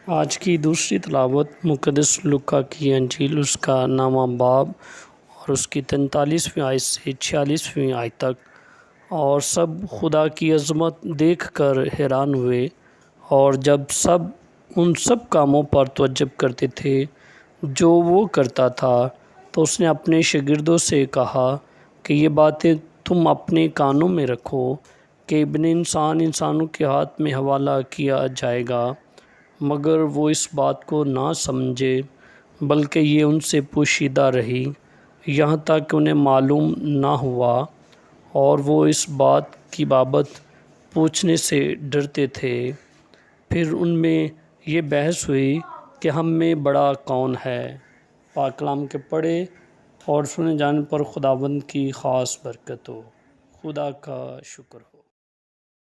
آج کی دوسری تلاوت مقدس لوکا کی انجیل اس کا نامہ باب اور اس کی 43ویں آیت سے 46ویں آیت تک۔ اور سب خدا کی عظمت دیکھ کر حیران ہوئے، اور جب سب ان سب کاموں پر تعجب کرتے تھے جو وہ کرتا تھا، تو اس نے اپنے شاگردوں سے کہا کہ یہ باتیں تم اپنے کانوں میں رکھو کہ ابن انسان انسانوں کے ہاتھ میں حوالہ کیا جائے گا، مگر وہ اس بات کو نہ سمجھے، بلکہ یہ ان سے پوشیدہ رہی، یہاں تک کہ انہیں معلوم نہ ہوا، اور وہ اس بات کی بابت پوچھنے سے ڈرتے تھے۔ پھر ان میں یہ بحث ہوئی کہ ہم میں بڑا کون ہے۔ پاک کلام کے پڑھے اور سنے جانے پر خداوند کی خاص برکت ہو۔ خدا کا شکر ہو۔